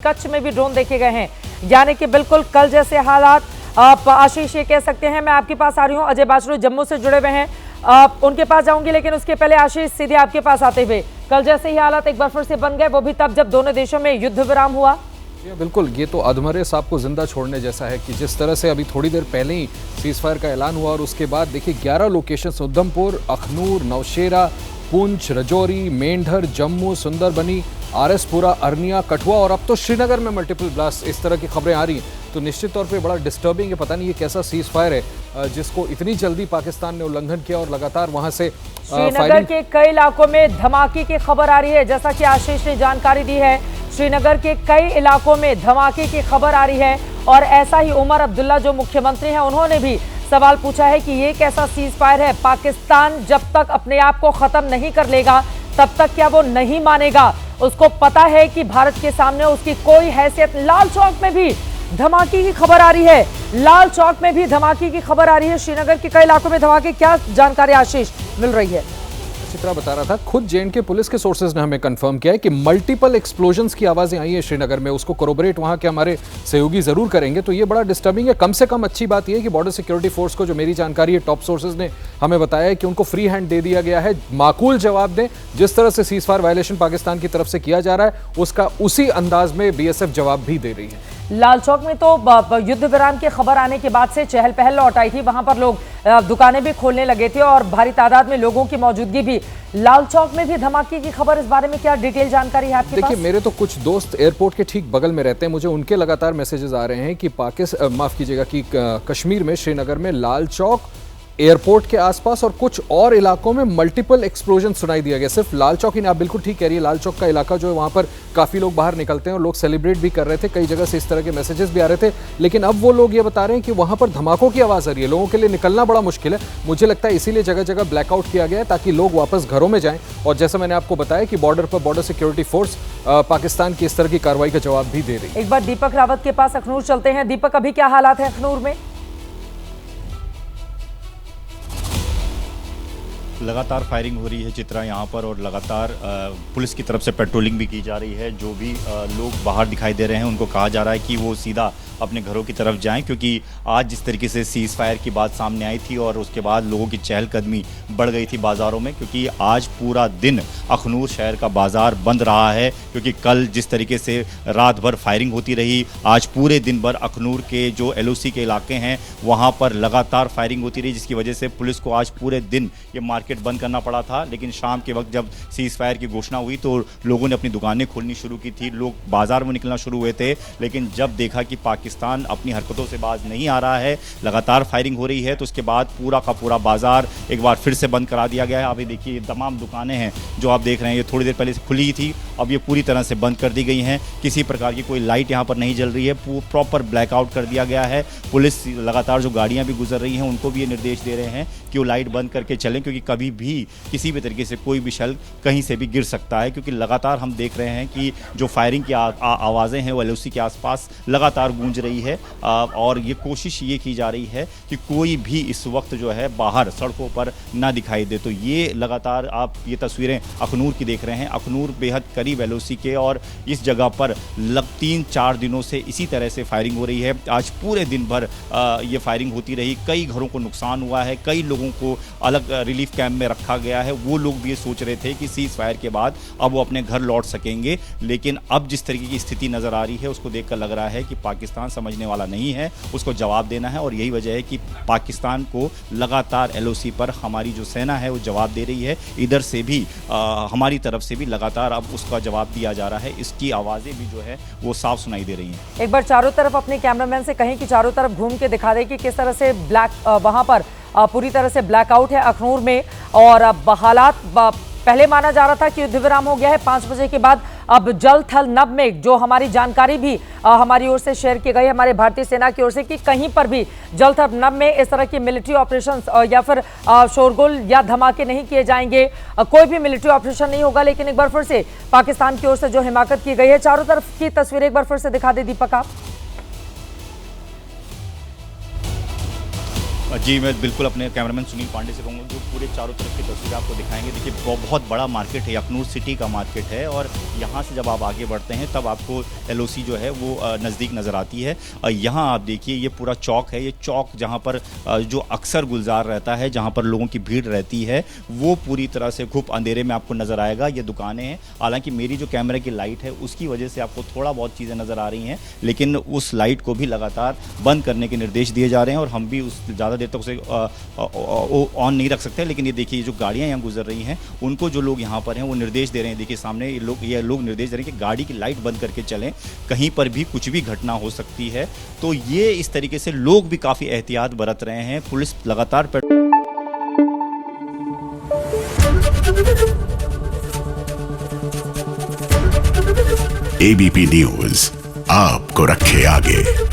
कच्छ में भी ड्रोन देखे गए हैं, यानी कि बिल्कुल कल जैसे हालात। आप आशीष ये कह सकते हैं। मैं आपके पास आ रही हूं, अजय बाचरू जम्मू से जुड़े हुए हैं, उनके पास जाऊंगी, लेकिन उसके पहले आशीष सीधे आपके पास आते हुए, कल जैसे ही हालात एक बार फिर से बन गए, वो भी तब जब दोनों देशों में युद्ध विराम हुआ। बिल्कुल, ये तो अधमरे साहब को जिंदा छोड़ने जैसा है कि जिस तरह से अभी थोड़ी देर पहले ही सीज फायर का ऐलान हुआ और उसके बाद देखिए 11 लोकेशन उधमपुर, अखनूर, नौशेरा, पुंछ, रजौरी, मेंढर, जम्मू, सुंदरबनी, आरएसपुरा, अरनिया, कठुआ और अब तो श्रीनगर में मल्टीपल ब्लास्ट, इस तरह की खबरें आ रही हैं। तो निश्चित तौर पे बड़ा डिस्टर्बिंग है। पता नहीं ये कैसा सीज फायर है जिसको इतनी जल्दी पाकिस्तान ने उल्लंघन किया और लगातार वहां से श्रीनगर के कई इलाकों में धमाके की खबर आ रही है, जैसा कि आशीष ने जानकारी दी है। श्रीनगर के कई इलाकों में धमाके की खबर आ रही है और ऐसा ही उमर अब्दुल्ला जो मुख्यमंत्री हैं, उन्होंने भी सवाल पूछा है कि ये कैसा सीज फायर है। पाकिस्तान जब तक अपने आप को खत्म नहीं कर लेगा तब तक क्या वो नहीं मानेगा। उसको पता है कि भारत के सामने उसकी कोई हैसियत। लाल चौक में भी धमाके की खबर आ रही है, लाल चौक में भी धमाके की खबर आ रही है। श्रीनगर के कई इलाकों में धमाके, क्या जानकारी आशीष मिल रही है? चित्रा बता रहा था, खुद जेएंडके पुलिस के सोर्सेज ने हमें कंफर्म किया है कि मल्टीपल एक्सप्लोजन्स की आवाजें आई हैं श्रीनगर में। उसको कोरोबरेट वहां के हमारे सहयोगी जरूर करेंगे। तो ये बड़ा डिस्टर्बिंग है। कम से कम अच्छी बात यह है कि बॉर्डर सिक्योरिटी फोर्स को, जो मेरी जानकारी है टॉप सोर्सेज ने हमें बताया है कि उनको फ्री हैंड दे दिया गया है, माकूल जवाब दें। जिस तरह से सीज फायर वायलेशन पाकिस्तान की तरफ से किया जा रहा है, उसका उसी अंदाज में बीएसएफ जवाब भी दे रही है। लाल चौक में तो युद्ध विराम की खबर आने के बाद से चहल पहल लौट आई थी। वहां पर लोग दुकानें भी खोलने लगे थे और भारी तादाद में लोगों की मौजूदगी भी। लाल चौक में भी धमाके की खबर, इस बारे में क्या डिटेल जानकारी है आपके पास? देखिए, मेरे तो कुछ दोस्त एयरपोर्ट के ठीक बगल में रहते हैं, मुझे उनके लगातार मैसेजेस आ रहे हैं कि कश्मीर में, श्रीनगर में लाल चौक, एयरपोर्ट के आसपास और कुछ और इलाकों में मल्टीपल एक्सप्लोजन सुनाई दिया गया। सिर्फ लाल चौक ही नहीं, आप बिल्कुल ठीक कह रही है, लाल चौक का इलाका जो है वहां पर काफी लोग बाहर निकलते हैं और लोग सेलिब्रेट भी कर रहे थे। कई जगह से इस तरह के मैसेजेस भी आ रहे थे, लेकिन अब वो लोग ये बता रहे हैं कि वहां पर धमाकों की आवाज आ रही है। लोगों के लिए निकलना बड़ा मुश्किल है। मुझे लगता है इसीलिए जगह जगह ब्लैकआउट किया गया है ताकि लोग वापस घरों में जाएं। और जैसा मैंने आपको बताया कि बॉर्डर पर बॉर्डर सिक्योरिटी फोर्स पाकिस्तान की इस तरह की कार्रवाई का जवाब भी दे रही है। एक बार दीपक रावत के पास अखनूर चलते हैं। दीपक, अभी क्या हालात है अखनूर में? लगातार फायरिंग हो रही है चित्रा यहाँ पर, और लगातार पुलिस की तरफ से पेट्रोलिंग भी की जा रही है। जो भी लोग बाहर दिखाई दे रहे हैं उनको कहा जा रहा है कि वो सीधा अपने घरों की तरफ जाएं, क्योंकि आज जिस तरीके से सीज फायर की बात सामने आई थी और उसके बाद लोगों की चहलकदमी बढ़ गई थी बाज़ारों में, क्योंकि आज पूरा दिन अखनूर शहर का बाज़ार बंद रहा है। क्योंकि कल जिस तरीके से रात भर फायरिंग होती रही, आज पूरे दिन भर अखनूर के जो एलओसी के इलाके हैं वहाँ पर लगातार फायरिंग होती रही, जिसकी वजह से पुलिस को आज पूरे दिन ये मार्केट बंद करना पड़ा था। लेकिन शाम के वक्त जब सीज फायर की घोषणा हुई तो लोगों ने अपनी दुकानें खोलनी शुरू की थी, लोग बाज़ार में निकलना शुरू हुए थे। लेकिन जब देखा कि पाकिस्तान अपनी हरकतों से बाज नहीं आ रहा है, लगातार फायरिंग हो रही है, तो उसके बाद पूरा का पूरा बाजार एक बार फिर से बंद करा दिया गया है। अभी देखिए ये तमाम दुकानें हैं जो आप देख रहे हैं, ये थोड़ी देर पहले से खुली थी, अब ये पूरी तरह से बंद कर दी गई हैं। किसी प्रकार की कोई लाइट यहाँ पर नहीं जल रही है, प्रॉपर ब्लैकआउट कर दिया गया है। पुलिस लगातार जो गाड़ियाँ भी गुजर रही हैं उनको भी ये निर्देश दे रहे हैं कि वो लाइट बंद करके चलें, क्योंकि कभी भी किसी भी तरीके से कोई भी शल कहीं से भी गिर सकता है। क्योंकि लगातार हम देख रहे हैं कि जो फायरिंग की आवाज़ें हैं वो एलओसी के आसपास लगातार गूंज रही है। और ये कोशिश ये की जा रही है कि कोई भी इस वक्त जो है बाहर सड़कों पर ना दिखाई दे। तो ये लगातार आप ये तस्वीरें अखनूर की देख रहे हैं। अखनूर बेहद करीब एलओसी के, और इस जगह पर 3-4 दिनों से इसी तरह से फायरिंग हो रही है। आज पूरे दिन भर ये फायरिंग होती रही, कई घरों को नुकसान हुआ है, कई लोगों को अलग रिलीफ कैंप में रखा गया है। वो लोग भी ये सोच रहे थे कि सीज फायर के बाद अब वो अपने घर लौट सकेंगे, लेकिन अब जिस तरीके की स्थिति नज़र आ रही है उसको देखकर लग रहा है कि पाकिस्तान समझने वाला नहीं है, उसको जवाब देना है। और यही वजह है कि पाकिस्तान को लगातार एलओसी पर हमारी जो सेना है वो जवाब दे रही है। इधर से भी हमारी तरफ से भी लगातार अब उसका जवाब दिया जा रहा है। इसकी आवाज़ें भी जो है वो साफ सुनाई दे रही हैं। एक बार चारों तरफ अपने कैमरामैन से कहें कि चारों तरफ घूम के दिखा दे कि किस तरह से वहां पर पूरी तरह से ब्लैकआउट है अखनूर में। और हालात पहले माना जा रहा था कि युद्ध विराम हो गया है 5 बजे के बाद, अब जल थल नभ में जो हमारी जानकारी भी हमारी ओर से शेयर की गई, हमारे भारतीय सेना की ओर से, कि कहीं पर भी जल थल नभ में इस तरह की मिलिट्री ऑपरेशंस या फिर शोरगुल या धमाके नहीं किए जाएंगे, कोई भी मिलिट्री ऑपरेशन नहीं होगा। लेकिन एक बार फिर से पाकिस्तान की ओर से जो हिमाकत की गई है, चारों तरफ की तस्वीरें एक बार फिर से दिखा दे दीपक आप। जी, मैं बिल्कुल अपने कैमरामैन सुनील पांडे से कहूँगा जो पूरे चारों तरफ की तस्वीर आपको दिखाएंगे। देखिए बहुत बड़ा मार्केट है, अखनूर सिटी का मार्केट है और यहाँ से जब आप आगे बढ़ते हैं तब आपको LOC जो है वो नज़दीक नज़र आती है। यहाँ आप देखिए ये पूरा चौक है, ये चौक जहाँ पर जो अक्सर गुलजार रहता है, जहाँ पर लोगों की भीड़ रहती है, वो पूरी तरह से घुप अंधेरे में आपको नज़र आएगा। ये दुकानें हैं, हालांकि मेरी जो कैमरे की लाइट है उसकी वजह से आपको थोड़ा बहुत चीज़ें नज़र आ रही हैं, लेकिन उस लाइट को भी लगातार बंद करने के निर्देश दिए जा रहे हैं और हम भी उस ज़्यादा देर तक उसे ऑन नहीं रख सकते। लेकिन ये देखिए जो गाड़ियाँ यहाँ गुजर रही हैं उनको जो लोग यहाँ पर हैं वो निर्देश दे रहे हैं। देखिए सामने ये लोग निर्देश दे रहे हैं कि गाड़ी की लाइट बंद करके चलें, कहीं पर भी कुछ भी घटना हो सकती है। तो ये इस तरीके से लोग भी काफ़ी एहतियात बरत रहे हैं। पुलिस लगातार ABP न्यूज आपको रखे आगे।